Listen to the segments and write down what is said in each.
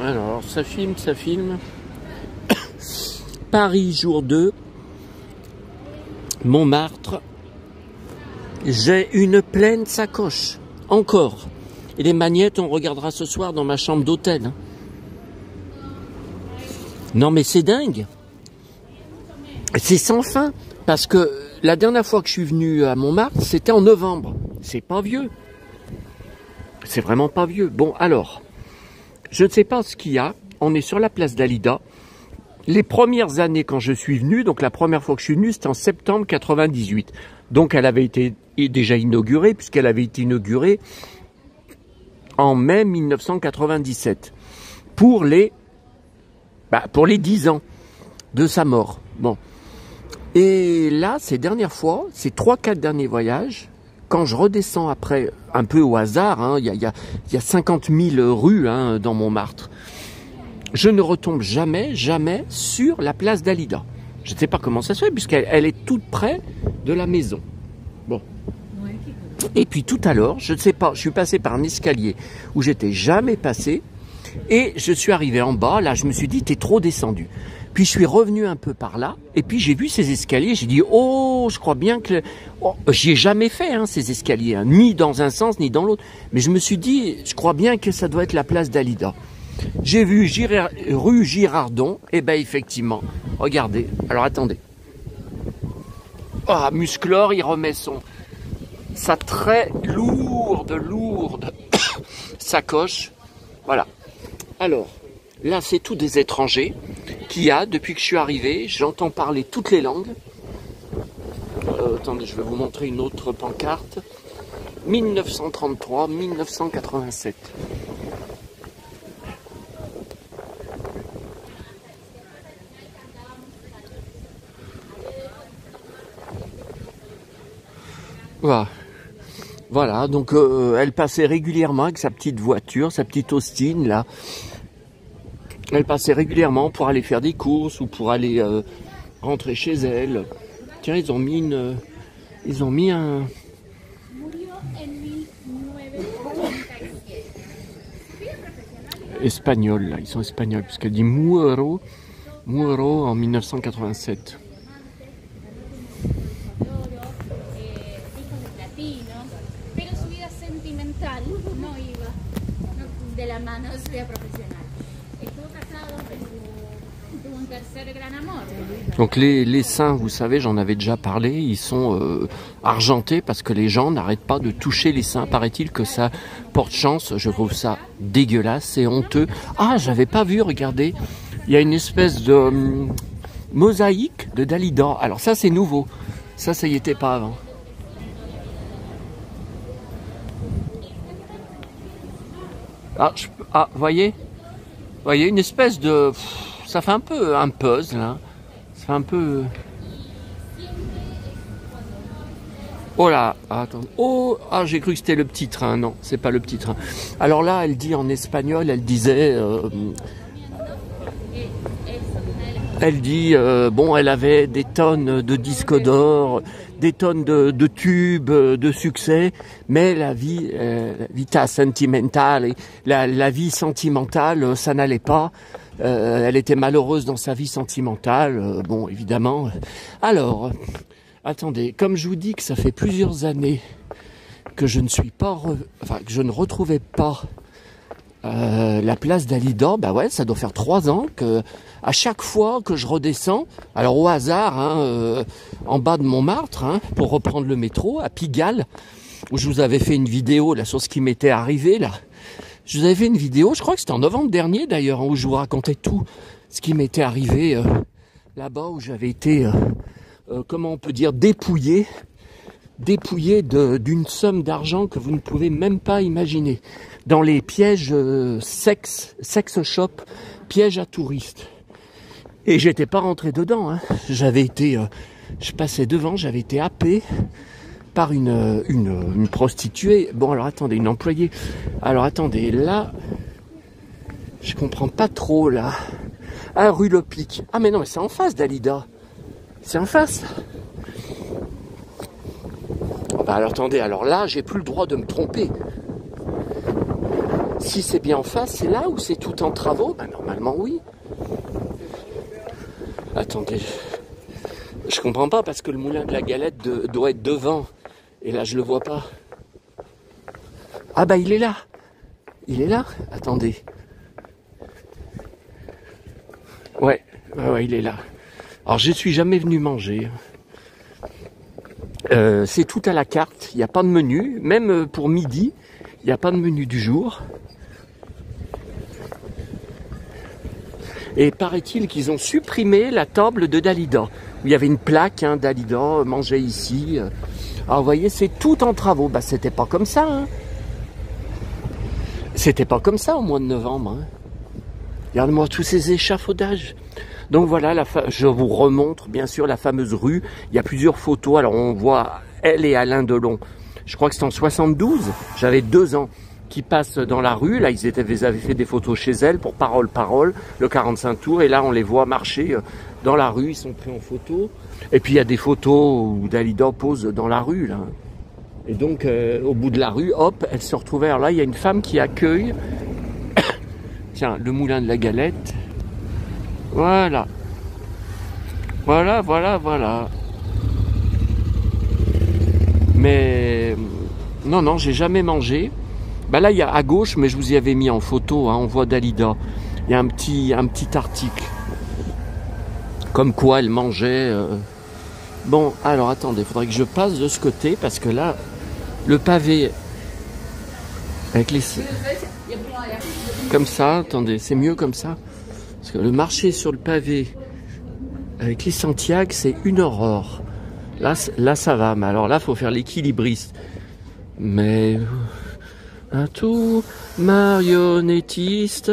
Alors, ça filme, ça filme. Paris, jour 2. Montmartre. J'ai une pleine sacoche. Encore. Et les magnettes, on regardera ce soir dans ma chambre d'hôtel. Hein. Non, mais c'est dingue. C'est sans fin. Parce que la dernière fois que je suis venu à Montmartre, c'était en novembre. C'est pas vieux. C'est vraiment pas vieux. Bon, alors, je ne sais pas ce qu'il y a. On est sur la place Dalida. Les premières années quand je suis venu, donc la première fois que je suis venu, c'était en septembre 98. Donc elle avait été déjà inaugurée, puisqu'elle avait été inaugurée en mai 1997. Pour les 10 ans de sa mort. Bon. Et là, ces dernières fois, ces 3-4 derniers voyages, quand je redescends après, un peu au hasard, hein, il y a 50 000 rues hein, dans Montmartre, je ne retombe jamais sur la place Dalida. Je ne sais pas comment ça se fait, puisqu'elle est toute près de la maison. Bon. Et puis tout à l'heure, je ne sais pas, je suis passé par un escalier où j'étais jamais passé, et je suis arrivé en bas, là je me suis dit, t'es trop descendu. Puis je suis revenu un peu par là, et puis j'ai vu ces escaliers, j'ai dit, oh, je crois bien que... Oh, j'y ai jamais fait, hein, ces escaliers, hein, ni dans un sens, ni dans l'autre. Mais je me suis dit, je crois bien que ça doit être la place Dalida. J'ai vu rue Girardon, et ben effectivement, regardez, alors attendez. Ah, Musclor, il remet sa très lourde sacoche. Voilà. Alors, là, c'est tout des étrangers qu'il y a depuis que je suis arrivé. J'entends parler toutes les langues. Attendez, je vais vous montrer une autre pancarte. 1933, 1987. Voilà, donc elle passait régulièrement avec sa petite voiture, sa petite Austin, là. Elle passait régulièrement pour aller faire des courses ou pour aller rentrer chez elle. Tiens, ils ont mis un... Espagnol, là, ils sont espagnols, puisqu'elle dit Muero en 1987. Donc les seins, vous savez, j'en avais déjà parlé, ils sont argentés parce que les gens n'arrêtent pas de toucher les seins. Paraît-il que ça porte chance, je trouve ça dégueulasse, c'est honteux. Ah, j'avais pas vu, regardez, il y a une espèce de mosaïque de Dalida. Alors ça c'est nouveau, ça y était pas avant. Voyez, une espèce de... Ça fait un peu un puzzle, hein. Ça fait un peu... Oh là, attends. Oh, j'ai cru que c'était le petit train. Non, c'est pas le petit train. Alors là, elle dit en espagnol, elle disait... bon, elle avait des tonnes de disques d'or, des tonnes de tubes, de succès, mais la vie, vita sentimentale, la vie sentimentale, ça n'allait pas. Elle était malheureuse dans sa vie sentimentale, bon, évidemment. Alors, attendez, comme je vous dis que ça fait plusieurs années que je ne suis pas, que je ne retrouvais pas la place Dalida, bah ouais, ça doit faire 3 ans que à chaque fois que je redescends, alors au hasard, hein, en bas de Montmartre, hein, pour reprendre le métro à Pigalle, où je vous avais fait une vidéo là sur ce qui m'était arrivé là. Je vous avais fait une vidéo, je crois que c'était en novembre dernier d'ailleurs, hein, où je vous racontais tout ce qui m'était arrivé là-bas, où j'avais été, comment on peut dire, dépouillé d'une somme d'argent que vous ne pouvez même pas imaginer. Dans les pièges sex shop, pièges à touristes. Et j'étais pas rentré dedans, hein. J'avais été, je passais devant, j'avais été happé par une prostituée. Bon, alors attendez, une employée. Alors attendez, là, je comprends pas trop, là. Ah, rue Le Pic. Ah, mais non, mais c'est en face, Dalida. C'est en face. Bah alors attendez, alors là, j'ai plus le droit de me tromper. Si c'est bien en face, c'est là où c'est tout en travaux? Ben, normalement, oui. Attendez. Je comprends pas parce que le moulin de la Galette doit être devant. Et là, je le vois pas. Ah bah, il est là. Il est là. Attendez. Ouais, il est là. Alors, je suis jamais venu manger. C'est tout à la carte. Il n'y a pas de menu. Même pour midi, il n'y a pas de menu du jour. Et paraît-il qu'ils ont supprimé la table de Dalida. Où il y avait une plaque, hein, Dalida, mangez ici. Alors vous voyez, c'est tout en travaux. Bah c'était pas comme ça. Hein. C'était pas comme ça au mois de novembre. Hein. Regarde-moi tous ces échafaudages. Donc voilà, je vous remontre bien sûr la fameuse rue. Il y a plusieurs photos. Alors on voit elle et Alain Delon. Je crois que c'est en 72. J'avais 2 ans. Qui passent dans la rue, là ils avaient fait des photos chez elle pour Parole, le 45 tours, et là on les voit marcher dans la rue, ils sont pris en photo, et puis il y a des photos où Dalida pose dans la rue, là. Et donc au bout de la rue, hop, elle se retrouvait, alors là il y a une femme qui accueille, tiens, le moulin de la Galette, voilà, mais non, j'ai jamais mangé. Bah là, il y a à gauche, mais je vous y avais mis en photo, hein, on voit Dalida. Il y a un petit article. Comme quoi elle mangeait. Bon, alors attendez, il faudrait que je passe de ce côté, parce que là, le pavé, avec les... Comme ça, attendez, c'est mieux comme ça. Parce que le marché sur le pavé, avec les Santiago, c'est une aurore. Là, ça va, mais alors là, il faut faire l'équilibriste. Mais... Un tour marionnettiste,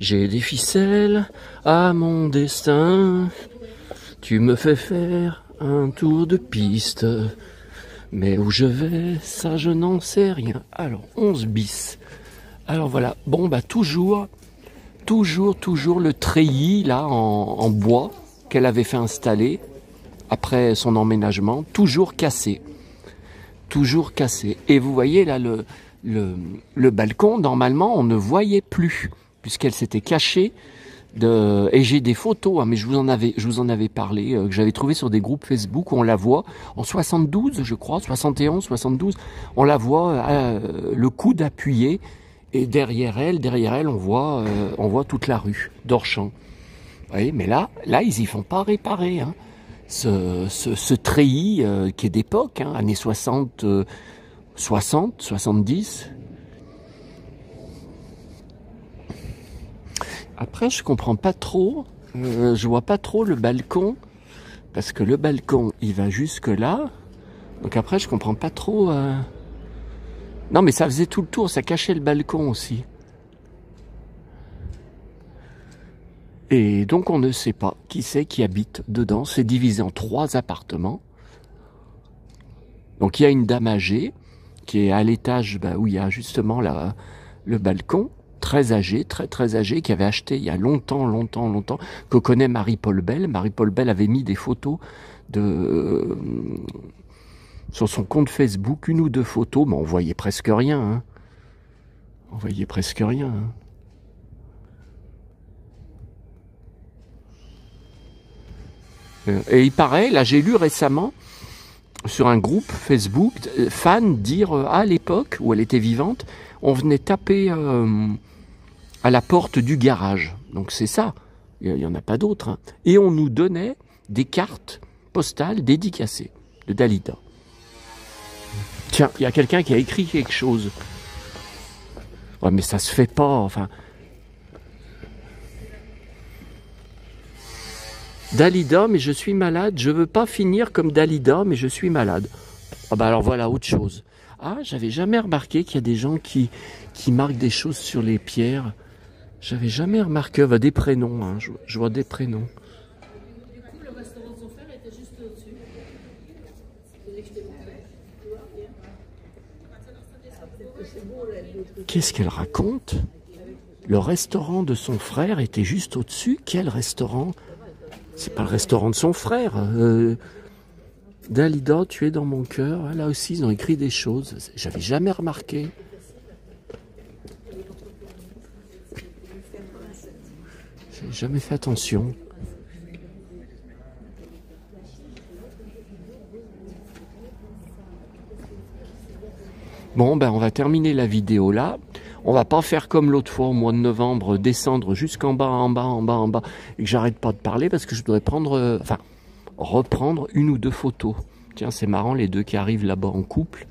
j'ai des ficelles à mon destin. Tu me fais faire un tour de piste, mais où je vais, ça je n'en sais rien. Alors, 11 bis. Alors voilà, bon bah toujours le treillis là en bois qu'elle avait fait installer après son emménagement, toujours cassé. Toujours cassé. Et vous voyez là le balcon, normalement, on ne voyait plus, puisqu'elle s'était cachée. Et j'ai des photos, hein, mais je vous en avais parlé, que j'avais trouvé sur des groupes Facebook où on la voit en 72, je crois, 71, 72. On la voit le coude appuyé, et derrière elle, on voit toute la rue d'Orchamps. Vous voyez, mais là, ils y font pas réparer. Hein. Ce treillis qui est d'époque, hein, années 60. 60, 70. Après, je comprends pas trop. Je vois pas trop le balcon. Parce que le balcon, il va jusque là. Donc après, je comprends pas trop. Non, mais ça faisait tout le tour. Ça cachait le balcon aussi. Et donc, on ne sait pas qui c'est qui habite dedans. C'est divisé en 3 appartements. Donc, il y a une dame âgée qui est à l'étage où il y a justement le balcon, très âgé, très âgé, qui avait acheté il y a longtemps, que connaît Marie-Paul Bell. Marie-Paul Bell avait mis des photos sur son compte Facebook, 1 ou 2 photos, mais on voyait presque rien. Hein. On voyait presque rien. Hein. Et il paraît, là j'ai lu récemment, sur un groupe Facebook, fans dire à l'époque où elle était vivante, on venait taper à la porte du garage. Donc c'est ça, il n'y en a pas d'autre. Hein. Et on nous donnait des cartes postales dédicacées de Dalida. Tiens, il y a quelqu'un qui a écrit quelque chose. Ouais, mais ça se fait pas, enfin... Dalida, mais je suis malade. Je veux pas finir comme Dalida, mais je suis malade. Ah bah alors voilà, autre chose. Ah, j'avais jamais remarqué qu'il y a des gens qui marquent des choses sur les pierres. J'avais jamais remarqué. Bah, des prénoms, hein. Je vois des prénoms. Du coup, le restaurant de son frère était juste au-dessus. Qu'est-ce qu'elle raconte? Le restaurant de son frère était juste au-dessus. Quel restaurant? C'est pas le restaurant de son frère. Dalida, tu es dans mon cœur. Là aussi, ils ont écrit des choses. J'avais jamais remarqué. J'ai jamais fait attention. Bon, ben on va terminer la vidéo là. On va pas faire comme l'autre fois au mois de novembre, descendre jusqu'en bas, en bas, en bas, en bas, et que j'arrête pas de parler parce que je dois prendre, reprendre une ou deux photos. Tiens, c'est marrant, les deux qui arrivent là-bas en couple,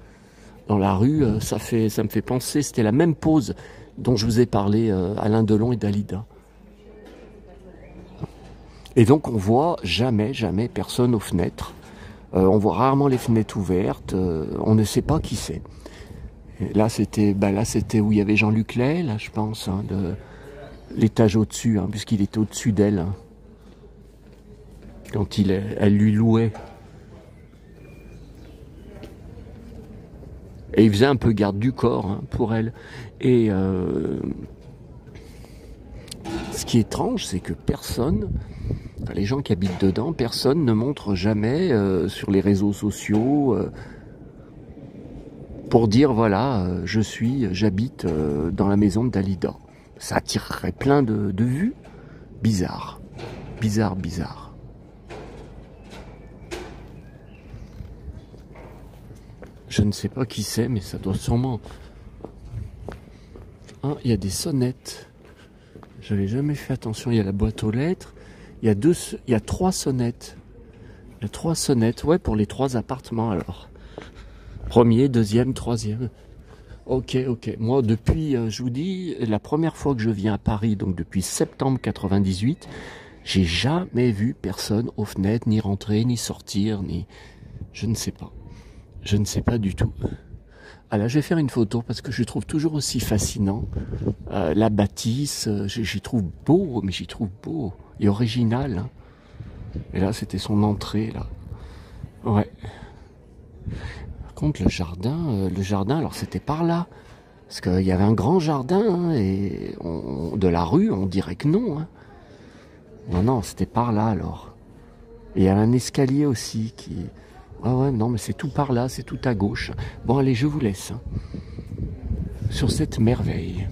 dans la rue, ça me fait penser, c'était la même pose dont je vous ai parlé, Alain Delon et Dalida. Et donc on voit jamais personne aux fenêtres. On voit rarement les fenêtres ouvertes, on ne sait pas qui c'est. Là c'était où il y avait Jean-Luc Lay, là je pense, hein, de l'étage au-dessus, hein, puisqu'il était au-dessus d'elle. Hein, quand elle lui louait. Et il faisait un peu garde du corps, hein, pour elle. Et ce qui est étrange, c'est que personne, les gens qui habitent dedans, personne ne montre jamais sur les réseaux sociaux pour dire voilà, j'habite dans la maison de Dalida. Ça attirerait plein de vues. Bizarre. Bizarre. Je ne sais pas qui c'est, mais ça doit sûrement... Ah, il y a des sonnettes. J'avais jamais fait attention. Il y a la boîte aux lettres. Il y a 3 sonnettes. Il y a 3 sonnettes, ouais, pour les 3 appartements alors. Premier, deuxième, troisième. Ok. Moi, depuis, je vous dis, la première fois que je viens à Paris, donc depuis septembre 98, j'ai jamais vu personne aux fenêtres, ni rentrer, ni sortir, ni... Je ne sais pas. Je ne sais pas du tout. Ah là, je vais faire une photo parce que je trouve toujours aussi fascinant. La bâtisse, j'y trouve beau, et original. Hein. Et là, c'était son entrée, là. Ouais. Par contre, le jardin, alors c'était par là. Parce qu'il y avait un grand jardin, hein, et de la rue, on dirait que non. Hein. Non, c'était par là, alors. Et il y a un escalier aussi qui... Ouais, non, mais c'est tout par là, c'est tout à gauche. Bon, allez, je vous laisse. Hein, sur cette merveille.